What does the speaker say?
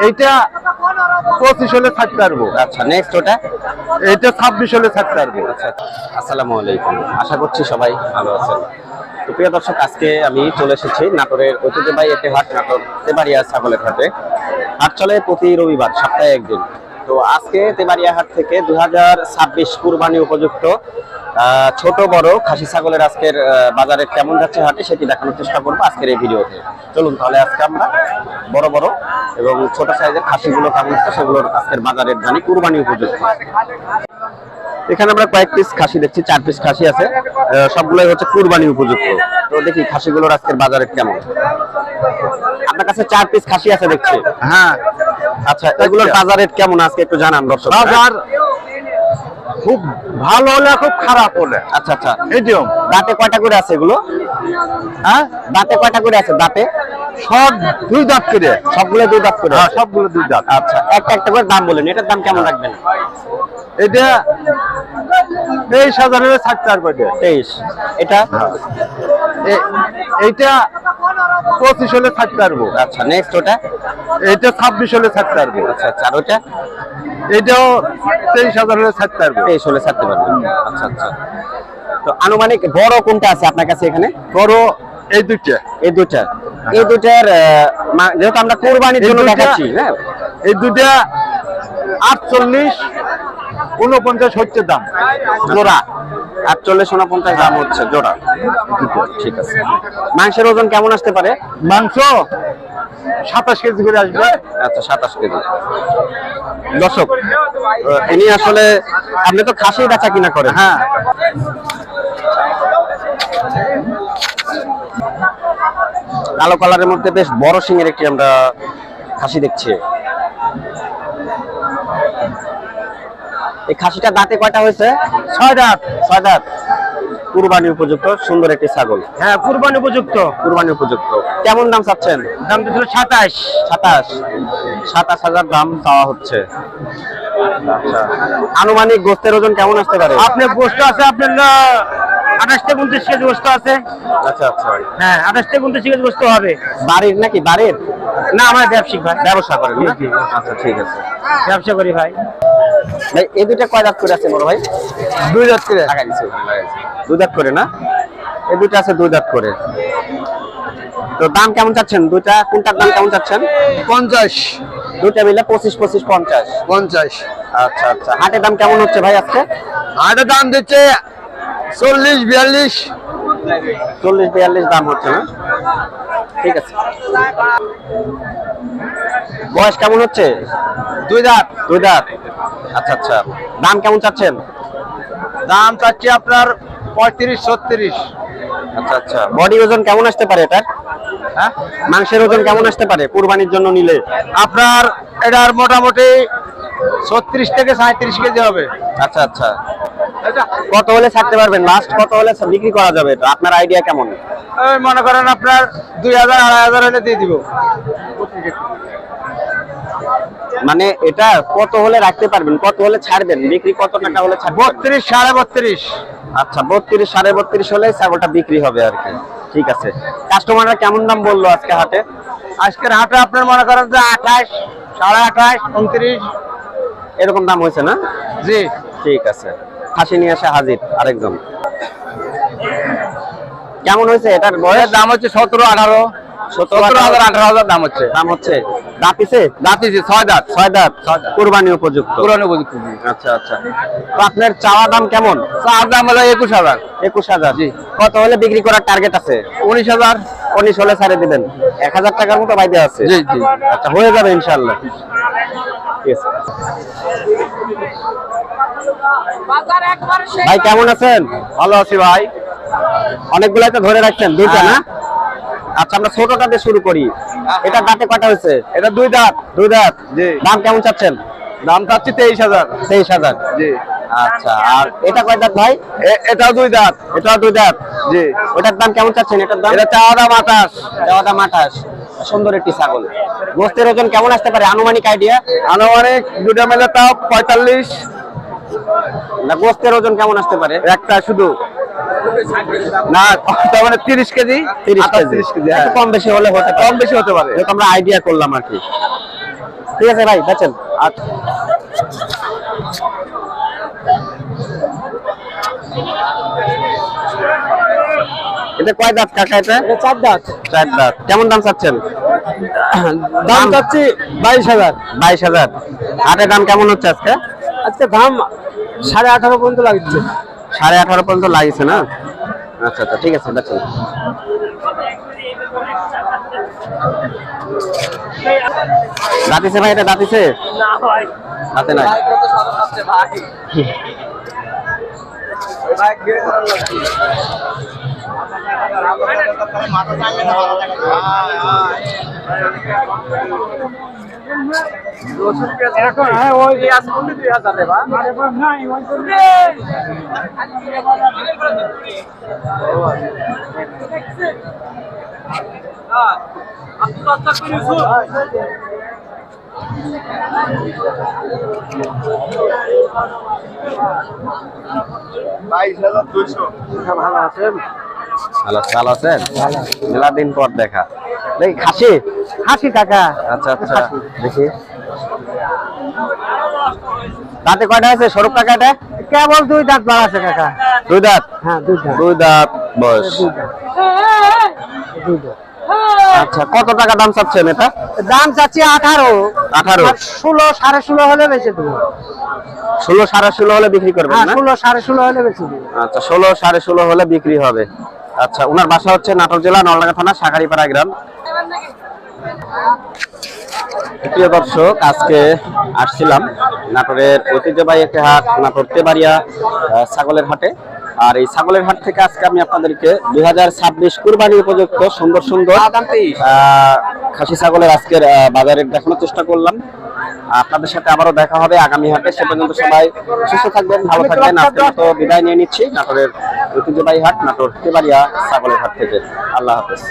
এইটা 25 হলে ছাড়তে পারবো। আচ্ছা, নেক্সট ওটা? এইটা 26 হলে ছাড়তে পারবো। আচ্ছা, আসসালামু আলাইকুম, আশা করছি সবাই ভালো আছেন। তো প্রিয় দর্শক, আজকে আমি চলে এসেছি নাটোরের ঐতিহ্যবাহী একটি হাট, নাটোর তেবাড়িয়া ছাগলের হাটে। হাট চলে প্রতি রবিবার, সপ্তাহে একদিন। তো আজকে তেবাড়িয়া হাট থেকে 2026 কুরবানি উপযুক্ত ছোট বড় খাসি ছাগলের আজকের বাজারে কেমন যাচ্ছে হাটে সেটি দেখানোর চেষ্টা করবো আজকের এই ভিডিওতে। চলুন তাহলে আজকে আমরা বড় বড় এবং ছোট সাইজের খাসিগুলো কেমন হচ্ছে সেগুলোর আজকের বাজারের জানি কুরবানি উপযুক্ত। এখানে আমরা কয়েক পিস খাসি দেখছি, 4 পিস খাসি আছে, সবগুলোই হচ্ছে কুরবানি উপযুক্ত। তো দেখি খাসিগুলোর আজকের বাজারে কেমন। আপনার কাছে 4 পিস খাসি আছে দেখছি। হ্যাঁ, আচ্ছা, এগুলোর বাজার রেট কেমন আজকে একটু জানান দর্শক। বাজার খুব ভালো হলে খুব খারাপ হলে। আচ্ছা আচ্ছা, এটিএম দাঁতে কয়টা করে আছে এগুলো? হ্যাঁ, দাঁতে কয়টা করে আছে? দাঁতে সব 2 দাঁত করে। সবগুলো 2 দাঁত করে? হ্যাঁ, সবগুলো 2 দাঁত। আচ্ছা, একটা একটা করে দাম বলেন, এটার দাম কেমন রাখবেন? এটা 23,000 হলে ছাড়তে পারবো। 23। এটা? এইটা 25 হলে ছাড়তে পারবো। আচ্ছা, নেক্সট ওটা? এইটা 26 হলে ছাড়তে পারবো। আচ্ছা আচ্ছা, আর ওটা? এটাও 23,000 হলে ছাড়তে পারবো। 23 হলে ছাড়তে পারবেন। আচ্ছা আচ্ছা, তো আনুমানিক বড় কোনটা আছে আপনার কাছে এখানে? বড় এই দুইটা। এই দুইটা? এই দুইটার যেহেতু আমরা কুরবানির জন্য দেখাচ্ছি, হ্যাঁ, এই দুইটা 48, 49 হচ্ছে দাম জোড়া। 48, 49 দাম হচ্ছে জোড়া। ঠিক আছে। মাংসের ওজন কেমন আসতে পারে? মাংস 27 কেজি করে আসবে। আচ্ছা, 27 কেজি। দর্শক, ইনি আসলে, আপনি তো খাসি বেচা কিনা করেন? হ্যাঁ, কালো কালারের মধ্যে বেশ বড় সিংয়ের একটি আমরা খাসি দেখছি। এই খাসিটা দাঁতে কয়টা হয়েছে? 6 দাঁত। 6 দাঁত। কুরবানি উপযুক্ত সুন্দর একটি ছাগল। হ্যাঁ, কুরবানি উপযুক্ত। কুরবানি উপযুক্ত। কেমন দাম চাচ্ছেন? দাম তো ছিল 27। 27,000 দাম চাওয়া হচ্ছে। আচ্ছা, আনুমানিক গোস্তের ওজন কেমন আসতে পারে? আপনার গোস্ত আছে, আপনার 28 থেকে 29 কেজি গোস্ত আছে। আচ্ছা আচ্ছা, হ্যাঁ, 28 থেকে 29 কেজি গোস্ত হবে। বাড়ির নাকি? বাড়ির না, আমার ব্যবসায়িক ভাই। ব্যবসা করেন না? জি, জি। আচ্ছা, ঠিক আছে। ব্যবসা করি ভাই। ভাই, এই দুইটা কয় দাঁত করে আছে বড় ভাই? 2 দাঁত করে। লাগাই দিছি, লাগাইছি। 2 দাঁত করে না? এই দুইটা আছে 2 দাঁত করে। তো দাম কেমন চাচ্ছেন? দুইটা কোনটার দাম কেমন চাচ্ছেন? 50। দুইটা মিলে 25, 25, 50। 50। আচ্ছা আচ্ছা, হাটের দাম কেমন হচ্ছে ভাই আজকে? আটা দাম দিচ্ছে 40, 42। 40, 42 দাম হচ্ছে না? ঠিক আছে। বয়স কেমন হচ্ছে? 2 দাঁত। 2 দাঁত। আচ্ছা আচ্ছা, দাম কেমন চাচ্ছেন? দাম চাচ্ছি আপনার 35, 36। আচ্ছা আচ্ছা, বডি ওজন কেমন আসতে পারে এটার? হ্যাঁ, মাংসের ওজন কেমন আসতে পারে কুরবানির জন্য নিলে? আপনার এটার মোটামুটি 36 থেকে 37 কেজি হবে। আচ্ছা আচ্ছা, কত হলে ছাড়তে পারবেন? লাস্ট কত হলে বিক্রি করা যাবে এটা আপনার আইডিয়া কেমন? ওই মনে করেন আপনার 2000, 2500 হলে দিয়ে দিব। মানে এটা কত হলে রাখতে পারবেন, কত হলে ছাড়বেন, বিক্রি কত টাকা হলে ছাড়বেন? 32, 32.5। আচ্ছা, 32, 32.5 হলে ছাগলটা বিক্রি হবে আর কি। ঠিক আছে। কাস্টমাররা কেমন দাম বললো আজকে হাটে? আজকের হাটে আপনার মনে করেন যে 28, 28.5, 29 এরকম দাম হয়েছে না? জি। ঠিক আছে। খাসি নিয়ে আসে হাজির আরেকজন। কেমন হয়েছে এটার বয়স? দাম হচ্ছে 17, 18। 17,000, 18,000 দাম হচ্ছে। দাম হচ্ছে। দাঁতিছে? দাঁতিছে 6 দাঁত। 6 দাঁত। কুরবানি উপযুক্ত। পুরানো উপযুক্ত। আচ্ছা আচ্ছা, তো আপনার চাওয়া দাম কেমন? চার দাম হলো 21,000। 21,000। জি। কত হলে বিক্রি করার টার্গেট আছে? 19,000। 19 হলে ছাড়ে দিবেন। 1,000 টাকার মতো বাইরে আছে। জি জি। আচ্ছা, হয়ে যাবে ইনশাআল্লাহ। ঠিক আছে। ভাই কেমন আছেন? ভালো আছি ভাই। অনেকগুলাই তো ধরে রাখছেন, দুইটা না? আচ্ছা, আমরা ছোটটা দিয়ে শুরু করি। এটা দাঁতে কয়টা হয়েছে? এটা 2 দাঁত। 2 দাঁত। জি। দাম কেমন চাচ্ছেন? দাম চাচ্ছি 23,000। 23,000। জি। আচ্ছা, আর এটা কয় দাঁত ভাই? এটাও 2 দাঁত। এটাও 2 দাঁত। জি। ওটার দাম কেমন চাচ্ছেন? এটার দাম? এটা চাওয়া দাম 28। চাওয়া দাম 28। সুন্দর একটি ছাগল। গোস্তের ওজন কেমন আসতে পারে আনুমানিক আইডিয়া? আনুমানিক দুটা মিলে তাও 45। না, গোস্তের ওজন কেমন আসতে পারে? একটা শুধু না, তার মানে 30 কেজি। 30 কেজি। 30 কেজি। হ্যাঁ, কম বেশি হলে হতে পারে। কম বেশি হতে পারে। যেটা আমরা আইডিয়া করলাম আর কি। ঠিক আছে ভাই, বেচেন। এটা কয় দাঁত কাকা? এটা 4 দাঁত। 4 দাঁত। কেমন দাম চাচ্ছেন? দাম চাচ্ছি 22,000। 22,000। হাটের দাম কেমন হচ্ছে আজকে? আজকে দাম 18.5 পর্যন্ত লাগছে। 18.5 পর্যন্ত লাগিয়েছে না? আচ্ছা আচ্ছা, ঠিক আছে, বেচেন। দাঁতিছে ভাই? এটা দাঁতিছে? না ভাই, হাতে নাই। কত সাদা আছে ভাই। ভাই গিয়ে লাগছে। মাথা চাঙ্গে না ভালো থাকে। এখন হ্যাঁ ওই আজ কোন 2000 দেবা? আরে বাবা নাই ওই করবে। হ্যাঁ আপনি রাস্তা করেছো। 22,200। ভালো আছেন? ভালো আছেন? মেলা দিন পর দেখা। দেখি খাসি। হাসি কাকা। আচ্ছা আচ্ছা, দেখি দাঁতে কয়টা আছে স্বরূপ কাকা? এটা কেবল 2 দাঁত বার আছে কাকা। 2 দাঁত। হ্যাঁ 2 দাঁত। 2 দাঁত বয়স। 2 দাঁত। আচ্ছা, কত টাকা দাম চাচ্ছেন এটা? দাম চাচ্ছি 18। 18। 16 16.5 হলে বেচে দেবো। 16 16.5 হলে বিক্রি করবেন হ্যাঁ না? 16 16.5 হলে বেচে দেবো। আচ্ছা, 16 16.5 হলে বিক্রি হবে। আচ্ছা, ওনার বাসা হচ্ছে নাটোর জেলা নলডাঙ্গা থানা সাগারিপাড়া গ্রাম। প্রিয় দর্শক, আজকে আসছিলাম নাটোরের ঐতিহ্যবাহী একটি হাট, নাটোর তেবাড়িয়া ছাগলের হাটে। আর এই ছাগলের হাট থেকে আজকে আমি আপনাদেরকে 2026 কুরবানি উপযুক্ত সুন্দর সুন্দর খাসি ছাগলের আজকের বাজারের দেখানোর চেষ্টা করলাম। আপনাদের সাথে আবারও দেখা হবে আগামী হাটে। সে পর্যন্ত সবাই সুস্থ থাকবেন, ভালো থাকবেন। আজকের মতো বিদায় নিয়ে নিচ্ছি নাটোরের ঐতিহ্যবাহী হাট, নাটোর তেবাড়িয়া ছাগলের হাট থেকে। আল্লাহ হাফেজ।